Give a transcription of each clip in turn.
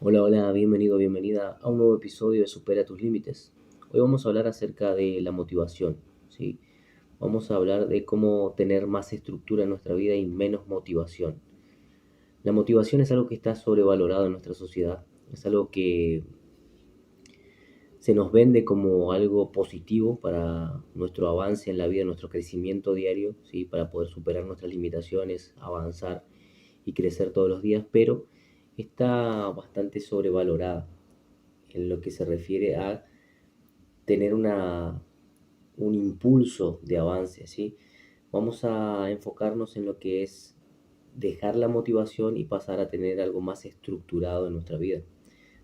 Hola, hola, bienvenido, bienvenida a un nuevo episodio de Supera tus Límites. Hoy vamos a hablar acerca de la motivación, ¿sí? Vamos a hablar de cómo tener más estructura en nuestra vida y menos motivación. La motivación es algo que está sobrevalorado en nuestra sociedad, es algo que se nos vende como algo positivo para nuestro avance en la vida, nuestro crecimiento diario, ¿sí? Para poder superar nuestras limitaciones, avanzar y crecer todos los días, pero está bastante sobrevalorada en lo que se refiere a tener un impulso de avance, ¿sí? Vamos a enfocarnos en lo que es dejar la motivación y pasar a tener algo más estructurado en nuestra vida,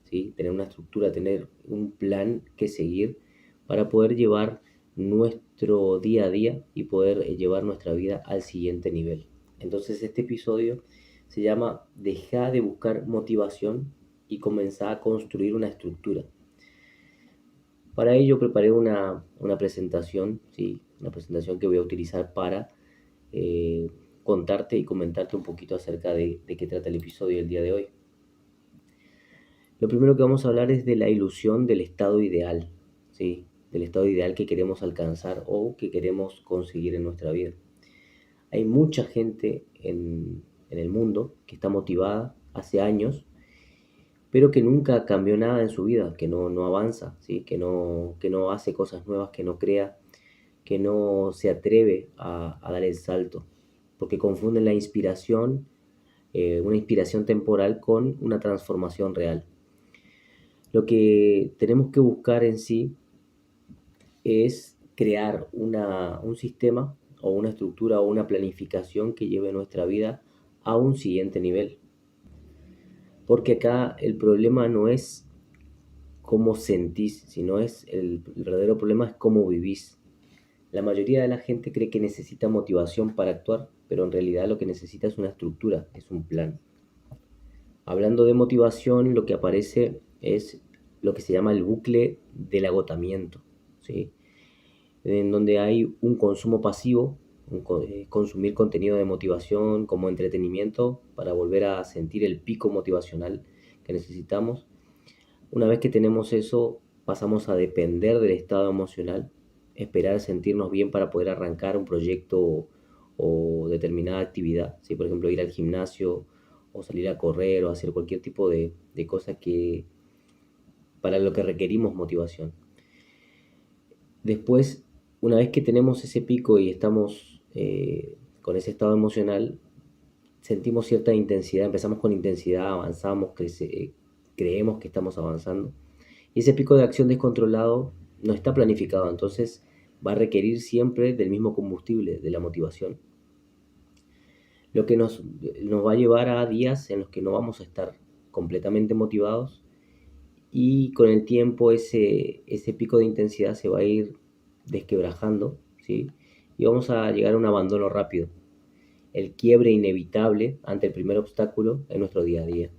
¿sí? Tener una estructura, tener un plan que seguir para poder llevar nuestro día a día y poder llevar nuestra vida al siguiente nivel. Entonces este episodio se llama Deja de buscar motivación y comenzar a construir una estructura. Para ello preparé una presentación, ¿sí? Una presentación que voy a utilizar para eh, contarte y comentarte un poquito acerca de qué trata el episodio del día de hoy. Lo primero que vamos a hablar es de la ilusión del estado ideal, ¿sí? Del estado ideal que queremos alcanzar o que queremos conseguir en nuestra vida. Hay mucha gente en el mundo que está motivada hace años, pero que nunca cambió nada en su vida, que no avanza, ¿sí? Que no hace cosas nuevas, que no crea, que no se atreve a dar el salto, porque confunden la inspiración, una inspiración temporal con una transformación real. Lo que tenemos que buscar en sí es crear un sistema o una estructura o una planificación que lleve nuestra vida a un siguiente nivel. Porque acá el problema no es cómo sentís, sino el verdadero problema es cómo vivís. La mayoría de la gente cree que necesita motivación para actuar, pero en realidad lo que necesita es una estructura, es un plan. Hablando de motivación, lo que aparece es lo que se llama el bucle del agotamiento, ¿sí? En donde hay un consumo pasivo, consumir contenido de motivación como entretenimiento para volver a sentir el pico motivacional que necesitamos. Una vez que tenemos eso, pasamos a depender del estado emocional, esperar sentirnos bien para poder arrancar un proyecto o determinada actividad. ¿Sí? Por ejemplo, ir al gimnasio o salir a correr o hacer cualquier tipo de cosa que para lo que requerimos motivación. Después, una vez que tenemos ese pico y estamos con ese estado emocional, sentimos cierta intensidad, empezamos con intensidad, avanzamos, creemos que estamos avanzando. Y ese pico de acción descontrolado no está planificado, entonces va a requerir siempre del mismo combustible, de la motivación. Lo que nos va a llevar a días en los que no vamos a estar completamente motivados y con el tiempo ese pico de intensidad se va a ir desquebrajando, ¿sí? Y vamos a llegar a un abandono rápido, el quiebre inevitable ante el primer obstáculo en nuestro día a día.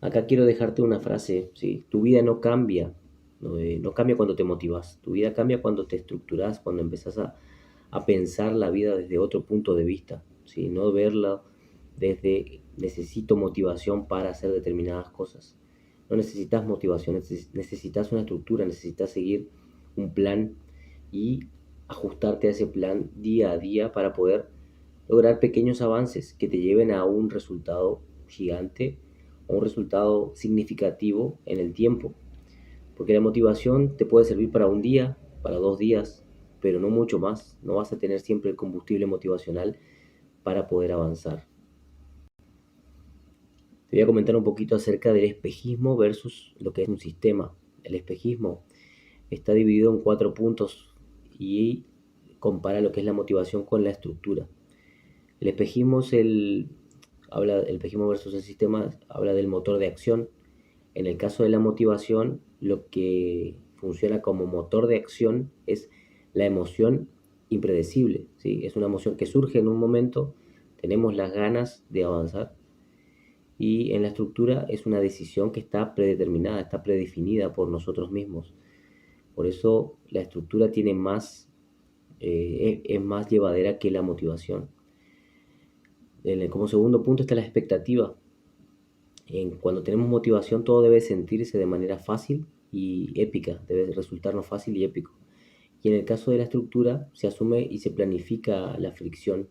Acá quiero dejarte una frase, ¿sí? Tu vida no cambia, no cambia cuando te motivas, tu vida cambia cuando te estructuras, cuando empezás a pensar la vida desde otro punto de vista, ¿sí? No verla desde necesito motivación para hacer determinadas cosas. No necesitas motivación, necesitas una estructura, necesitas seguir un plan y ajustarte a ese plan día a día para poder lograr pequeños avances que te lleven a un resultado gigante o un resultado significativo en el tiempo. Porque la motivación te puede servir para un día, para 2 días, pero no mucho más. No vas a tener siempre el combustible motivacional para poder avanzar. Te voy a comentar un poquito acerca del espejismo versus lo que es un sistema. El espejismo está dividido en 4 puntos y compara lo que es la motivación con la estructura. El espejismo el espejismo versus el sistema habla del motor de acción. En el caso de la motivación, lo que funciona como motor de acción es la emoción impredecible, ¿sí? Es una emoción que surge en un momento, tenemos las ganas de avanzar y en la estructura es una decisión que está predeterminada, está predefinida por nosotros mismos. Por eso la estructura tiene es más llevadera que la motivación. Como segundo punto está la expectativa. Cuando tenemos motivación, todo debe sentirse de manera fácil y épica, debe resultarnos fácil y épico. Y en el caso de la estructura, se asume y se planifica la fricción,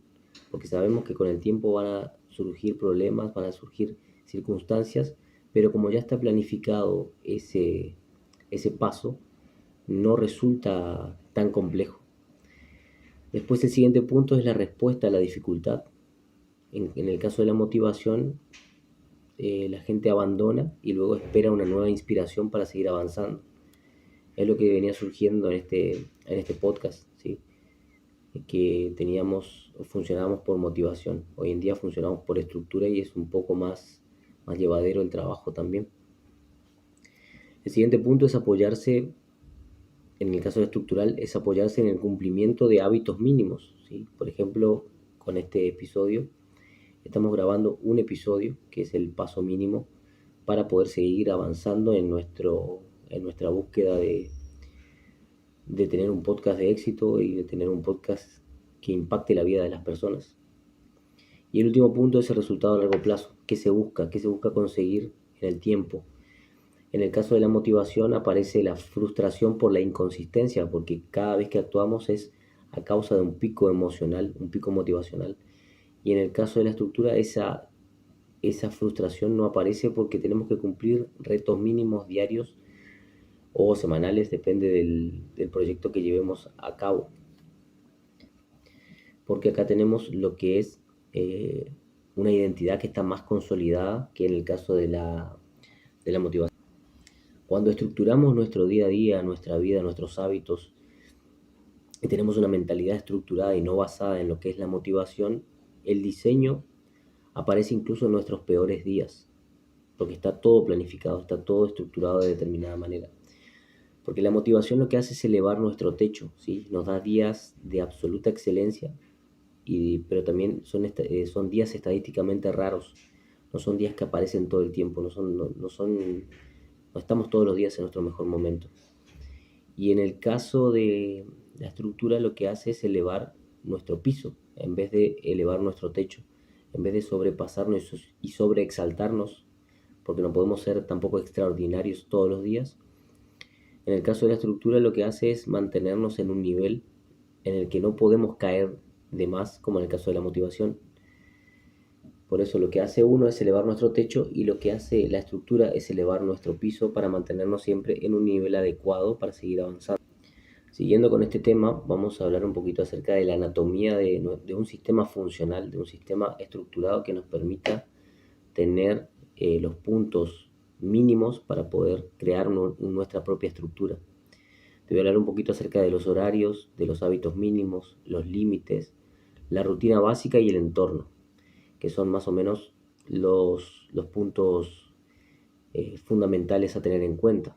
porque sabemos que con el tiempo van a surgir problemas, van a surgir circunstancias, pero como ya está planificado ese paso, no resulta tan complejo. Después el siguiente punto es la respuesta a la dificultad. En el caso de la motivación, la gente abandona y luego espera una nueva inspiración para seguir avanzando. Es lo que venía surgiendo en este podcast, ¿sí? Que funcionábamos por motivación. Hoy en día funcionamos por estructura y es un poco más llevadero el trabajo también. El siguiente punto es apoyarse, en el caso estructural, es apoyarse en el cumplimiento de hábitos mínimos, ¿sí? Por ejemplo, con este episodio, estamos grabando un episodio que es el paso mínimo para poder seguir avanzando en nuestra búsqueda de tener un podcast de éxito y de tener un podcast que impacte la vida de las personas. Y el último punto es el resultado a largo plazo. ¿Qué se busca? ¿Qué se busca conseguir en el tiempo? En el caso de la motivación aparece la frustración por la inconsistencia, porque cada vez que actuamos es a causa de un pico emocional, un pico motivacional. Y en el caso de la estructura, esa frustración no aparece porque tenemos que cumplir retos mínimos diarios o semanales, depende del proyecto que llevemos a cabo. Porque acá tenemos lo que es una identidad que está más consolidada que en el caso de la motivación. Cuando estructuramos nuestro día a día, nuestra vida, nuestros hábitos, y tenemos una mentalidad estructurada y no basada en lo que es la motivación, el diseño aparece incluso en nuestros peores días, porque está todo planificado, está todo estructurado de determinada manera. Porque la motivación lo que hace es elevar nuestro techo, ¿sí? Nos da días de absoluta excelencia, pero también son días estadísticamente raros, no son días que aparecen todo el tiempo, no estamos todos los días en nuestro mejor momento. Y en el caso de la estructura lo que hace es elevar nuestro piso, en vez de elevar nuestro techo, en vez de sobrepasarnos y sobreexaltarnos, porque no podemos ser tampoco extraordinarios todos los días. En el caso de la estructura lo que hace es mantenernos en un nivel en el que no podemos caer de más, como en el caso de la motivación. Por eso lo que hace uno es elevar nuestro techo y lo que hace la estructura es elevar nuestro piso para mantenernos siempre en un nivel adecuado para seguir avanzando. Siguiendo con este tema, vamos a hablar un poquito acerca de la anatomía de un sistema funcional, de un sistema estructurado que nos permita tener los puntos mínimos para poder crear nuestra propia estructura. Te voy a hablar un poquito acerca de los horarios, de los hábitos mínimos, los límites, la rutina básica y el entorno, que son más o menos los puntos fundamentales a tener en cuenta.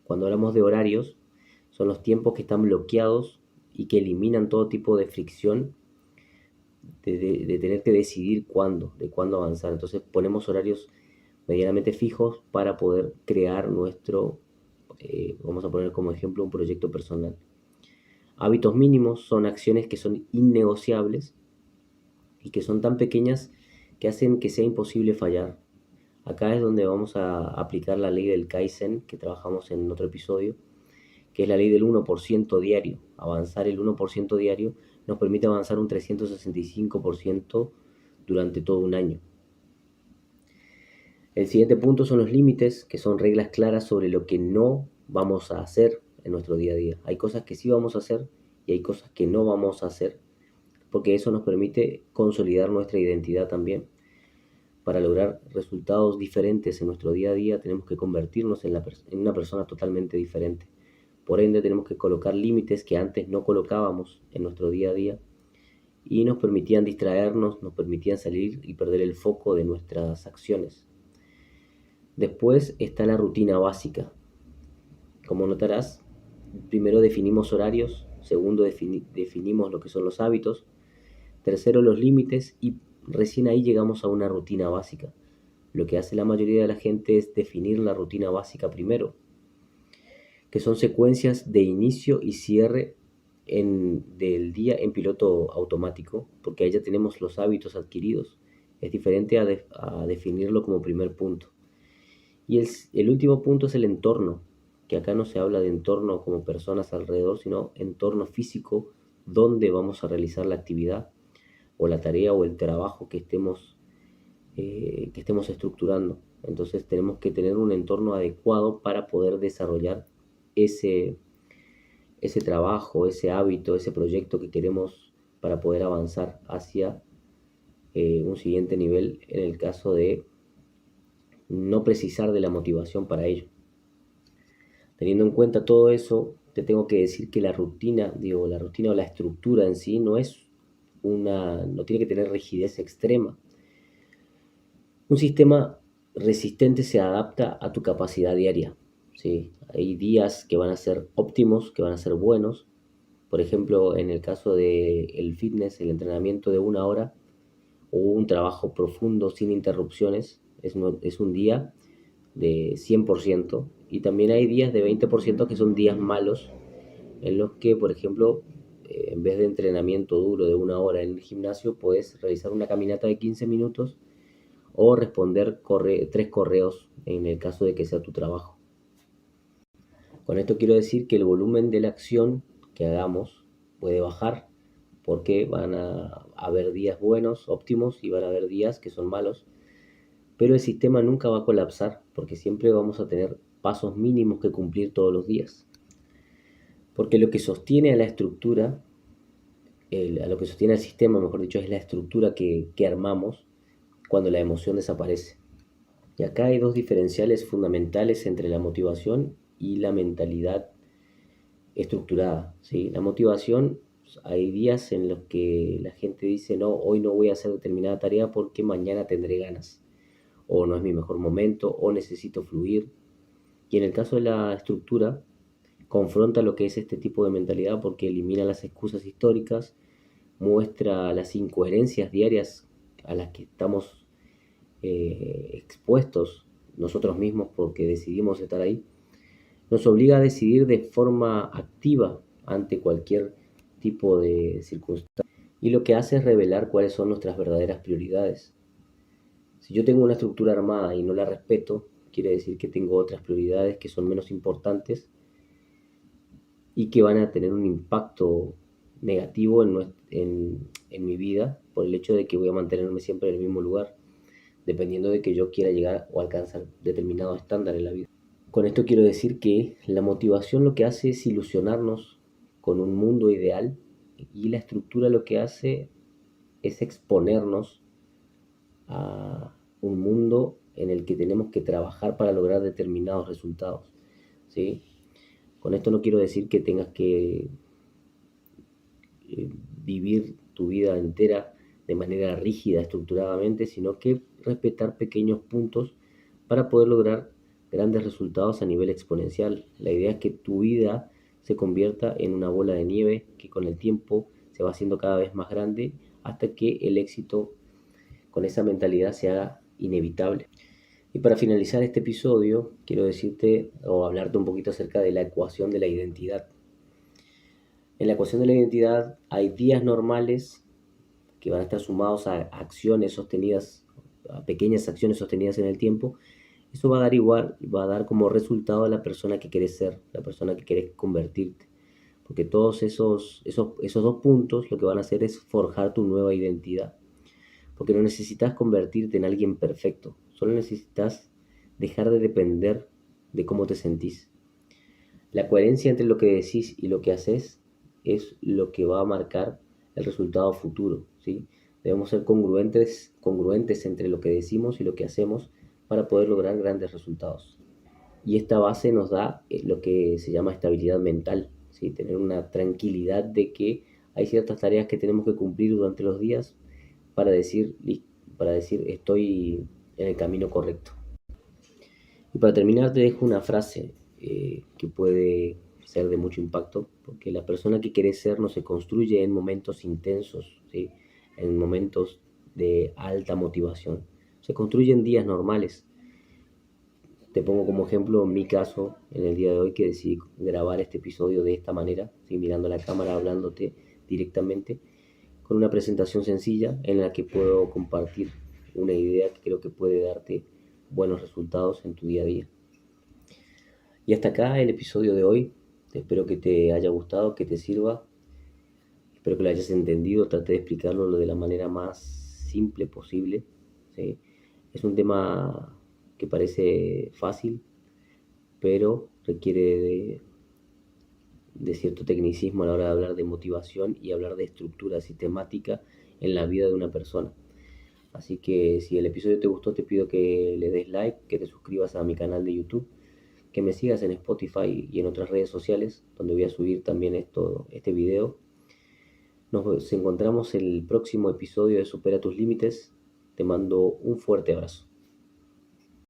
Cuando hablamos de horarios, son los tiempos que están bloqueados y que eliminan todo tipo de fricción de tener que decidir de cuándo avanzar. Entonces ponemos horarios medianamente fijos para poder crear vamos a poner como ejemplo un proyecto personal. Hábitos mínimos son acciones que son innegociables y que son tan pequeñas que hacen que sea imposible fallar. Acá es donde vamos a aplicar la ley del Kaizen que trabajamos en otro episodio, que es la ley del 1% diario. Avanzar el 1% diario nos permite avanzar un 365% durante todo un año. El siguiente punto son los límites, que son reglas claras sobre lo que no vamos a hacer en nuestro día a día. Hay cosas que sí vamos a hacer y hay cosas que no vamos a hacer, porque eso nos permite consolidar nuestra identidad también. Para lograr resultados diferentes en nuestro día a día tenemos que convertirnos en una persona totalmente diferente. Por ende tenemos que colocar límites que antes no colocábamos en nuestro día a día y nos permitían distraernos, nos permitían salir y perder el foco de nuestras acciones. Después está la rutina básica. Como notarás, primero definimos horarios, segundo definimos lo que son los hábitos, tercero los límites y recién ahí llegamos a una rutina básica. Lo que hace la mayoría de la gente es definir la rutina básica primero, que son secuencias de inicio y cierre del día en piloto automático, porque ahí ya tenemos los hábitos adquiridos. Es diferente a definirlo como primer punto. Y el último punto es el entorno, que acá no se habla de entorno como personas alrededor, sino entorno físico donde vamos a realizar la actividad o la tarea o el trabajo que estemos estructurando. Entonces tenemos que tener un entorno adecuado para poder desarrollar ese, ese trabajo, ese hábito, ese proyecto que queremos para poder avanzar hacia un siguiente nivel en el caso de no precisar de la motivación para ello. Teniendo en cuenta todo eso, te tengo que decir que la rutina o la estructura en sí no tiene que tener rigidez extrema. Un sistema resistente se adapta a tu capacidad diaria, ¿sí? Hay días que van a ser óptimos, que van a ser buenos. Por ejemplo, en el caso del fitness, el entrenamiento de 1 hora o un trabajo profundo sin interrupciones es un día de 100%, y también hay días de 20% que son días malos en los que, por ejemplo, en vez de entrenamiento duro de 1 hora en el gimnasio, puedes realizar una caminata de 15 minutos o responder 3 correos en el caso de que sea tu trabajo. Con esto quiero decir que el volumen de la acción que hagamos puede bajar porque van a haber días buenos, óptimos, y van a haber días que son malos, pero el sistema nunca va a colapsar porque siempre vamos a tener pasos mínimos que cumplir todos los días. Porque lo que sostiene a la estructura, a lo que sostiene al sistema, mejor dicho, es la estructura que armamos cuando la emoción desaparece. Y acá hay dos diferenciales fundamentales entre la motivación y la mentalidad estructurada, ¿sí? La motivación, hay días en los que la gente dice, no, hoy no voy a hacer determinada tarea porque mañana tendré ganas, o no es mi mejor momento, o necesito fluir. Y en el caso de la estructura, confronta lo que es este tipo de mentalidad porque elimina las excusas históricas, muestra las incoherencias diarias a las que estamos expuestos nosotros mismos porque decidimos estar ahí, nos obliga a decidir de forma activa ante cualquier tipo de circunstancia, y lo que hace es revelar cuáles son nuestras verdaderas prioridades. Si yo tengo una estructura armada y no la respeto, quiere decir que tengo otras prioridades que son menos importantes y que van a tener un impacto negativo en mi vida por el hecho de que voy a mantenerme siempre en el mismo lugar, dependiendo de que yo quiera llegar o alcanzar determinado estándar en la vida. Con esto quiero decir que la motivación lo que hace es ilusionarnos con un mundo ideal, y la estructura lo que hace es exponernos a un mundo en el que tenemos que trabajar para lograr determinados resultados, ¿sí? Con esto no quiero decir que tengas que vivir tu vida entera de manera rígida, estructuradamente, sino que respetar pequeños puntos para poder lograr grandes resultados a nivel exponencial. La idea es que tu vida se convierta en una bola de nieve que con el tiempo se va haciendo cada vez más grande hasta que el éxito con esa mentalidad se haga inevitable. Y para finalizar este episodio, quiero decirte o hablarte un poquito acerca de la ecuación de la identidad. En la ecuación de la identidad hay días normales que van a estar sumados a acciones sostenidas, a pequeñas acciones sostenidas en el tiempo. Eso va a dar igual, va a dar como resultado a la persona que querés ser, la persona que querés convertirte. Porque todos esos dos puntos lo que van a hacer es forjar tu nueva identidad. Porque no necesitas convertirte en alguien perfecto, solo necesitas dejar de depender de cómo te sentís. La coherencia entre lo que decís y lo que haces es lo que va a marcar el resultado futuro, ¿sí? Debemos ser congruentes entre lo que decimos y lo que hacemos para poder lograr grandes resultados. Y esta base nos da lo que se llama estabilidad mental, ¿sí? Tener una tranquilidad de que hay ciertas tareas que tenemos que cumplir durante los días para decir, para decir estoy en el camino correcto. Y para terminar te dejo una frase que puede ser de mucho impacto, porque la persona que quiere ser no se construye en momentos intensos, ¿sí? En momentos de alta motivación, se construye en días normales. Te pongo como ejemplo mi caso en el día de hoy, que decidí grabar este episodio de esta manera, ¿sí? Mirando a la cámara, hablándote directamente, con una presentación sencilla en la que puedo compartir una idea que creo que puede darte buenos resultados en tu día a día. Y hasta acá el episodio de hoy. Espero que te haya gustado, que te sirva. Espero que lo hayas entendido. Traté de explicarlo de la manera más simple posible, ¿sí? Es un tema que parece fácil, pero requiere de cierto tecnicismo a la hora de hablar de motivación y hablar de estructura sistemática en la vida de una persona. Así que si el episodio te gustó, te pido que le des like, que te suscribas a mi canal de YouTube, que me sigas en Spotify y en otras redes sociales, donde voy a subir también este video. Nos encontramos en el próximo episodio de Supera tus Límites. Te mando un fuerte abrazo.